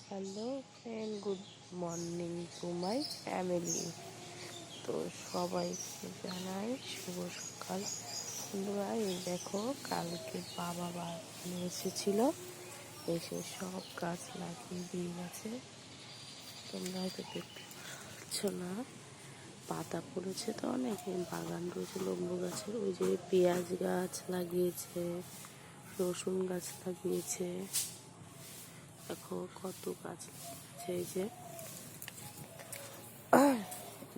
Hello friend, good morning to my family. তো সবাইকে জানাই শুভ সকাল। বন্ধুরা, এই দেখো, কালকে বাবা নিয়ে এসেছিল, এসে সব গাছ লাগিয়ে দিয়ে গেছে। তোমরা হয়তো দেখতে পাচ্ছ না, পাতা পড়েছে তো অনেক। বাগান রয়েছে লেবু গাছের, ওই যে পেঁয়াজ গাছ লাগিয়েছে, রসুন গাছ লাগিয়েছে, দেখো কত গাছ লাগিয়েছে। এই যে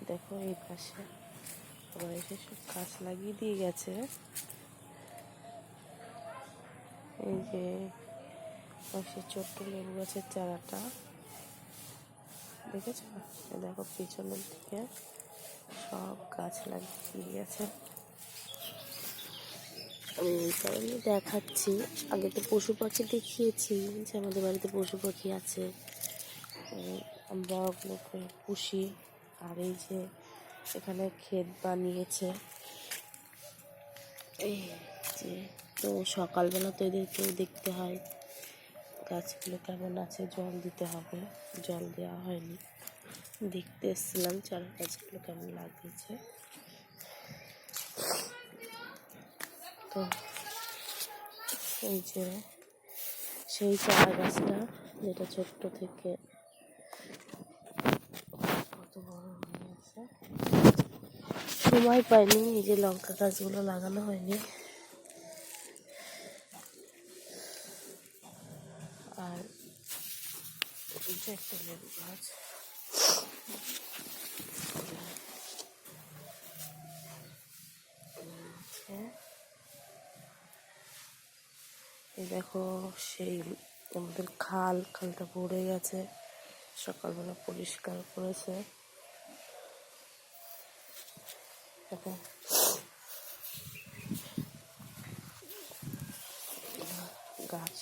দেখো, এই পাশে আবার এসে সব গাছ লাগিয়ে দিয়ে গেছে। এই যে পাশে ছোট্ট লেবু গাছের চারাটা দেখেছো, দেখো পিছনের দিকে সব গাছ লাগিয়ে দিয়ে গেছে। আমি এই কারণে দেখাচ্ছি, আগে তো পশু পাখি দেখিয়েছি যে আমাদের বাড়িতে পশু পাখি আছে, আমরা ওগুলোকে পুষি। আর এই যে এখানে ক্ষেত বানিয়েছে, এই যে, তো সকালবেলা তো এদেরকেও দেখতে হয় গাছগুলো কেমন আছে, জল দিতে হবে, জল দেওয়া হয়নি, দেখতে এসেছিলাম চারা গাছগুলো কেমন লাগিয়েছে। তো এই যে সেই চারা গাছটা, যেটা ছোট্ট থেকে কত বড় হয়ে গেছে। সময় পাইনি, এই যে লঙ্কা গাছগুলো লাগানো হয়নি। আর যে একটা লেবু গাছ, এই দেখো সেই আমাদের খালটা ভরে গেছে, সকালবেলা পরিষ্কার করেছে। দেখো গাছ,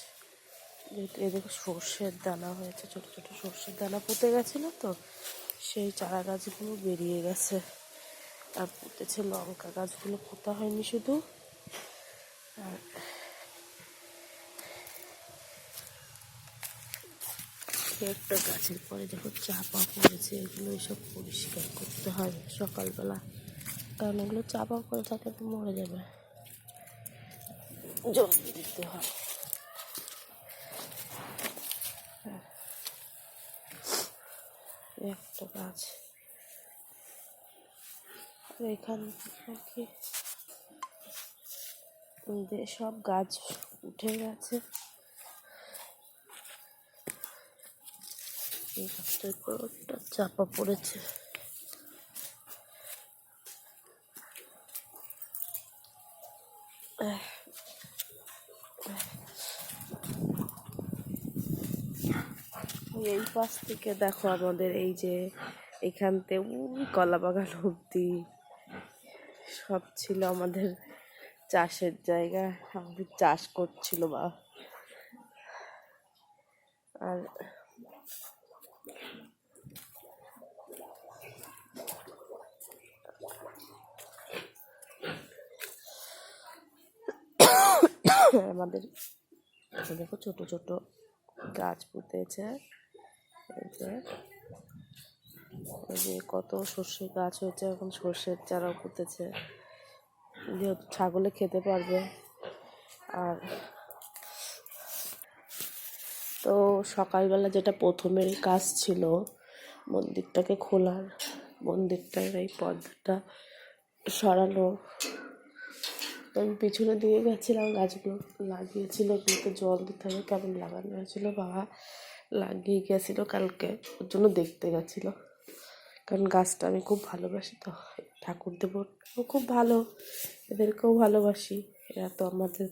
এদিকে সর্ষের দানা হয়েছে, ছোট ছোট সর্ষের দানা পুঁতে গেছিলো, তো সেই চারা গাছগুলো বেরিয়ে গেছে। আর পুঁতেছে লঙ্কা গাছগুলো, পোতা হয়নি শুধু। আর একটা গাছের পরে দেখো চাপা পড়েছে, এগুলো সব পরিষ্কার করতে হবে সকালবেলা, কারণ এগুলো চাপা করে থাকলে তো মরে যাবে, জল দিতে হয়। একটা গাছ এখান থেকে সব গাছ উঠে গেছে। এই গাছটার উপর একটা চাপা পড়েছে। এই পাশ থেকে দেখো আমাদের এই যে এখানতে কলা বাগান অব্দি সব ছিল আমাদের চাষের জায়গা, আমাদের চাষ করছিল বা। আর আমাদের দেখো ছোট ছোট গাছ পুঁতেছে, এই যে কত সর্ষে গাছ হয়েছে, এখন সর্ষের চারাও পুঁতেছে, যেহেতু ছাগলে খেতে পারবে। আর তো সকালবেলা যেটা প্রথমের কাজ ছিল, মন্দিরটাকে খোলার, মন্দিরটার এই পর্দাটা সরানো, আমি পিছনে দিয়ে গেছিলাম, গাছগুলো লাগিয়েছিল, এগুলোকে জল দিতে হবে, কেমন লাগানো হয়েছিল, বাবা লাগিয়ে গেছিলো কালকে, ওর জন্য দেখতে গেছিলো। কারণ গাছটা আমি খুব ভালোবাসি, তো ঠাকুর দেবতাও খুব ভালো, এদেরকেও ভালোবাসি, এরা তো আমাদের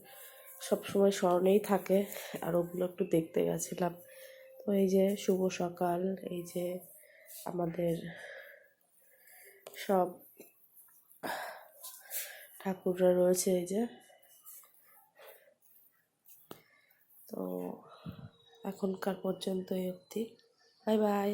সবসময় স্মরণেই থাকে। আর ওগুলো একটু দেখতে গেছিলাম। তো এই যে শুভ সকাল, এই যে আমাদের সব ঠাকুররা রয়েছে, এই যে। তো এখনকার পর্যন্ত এই অবধি, বাই বাই।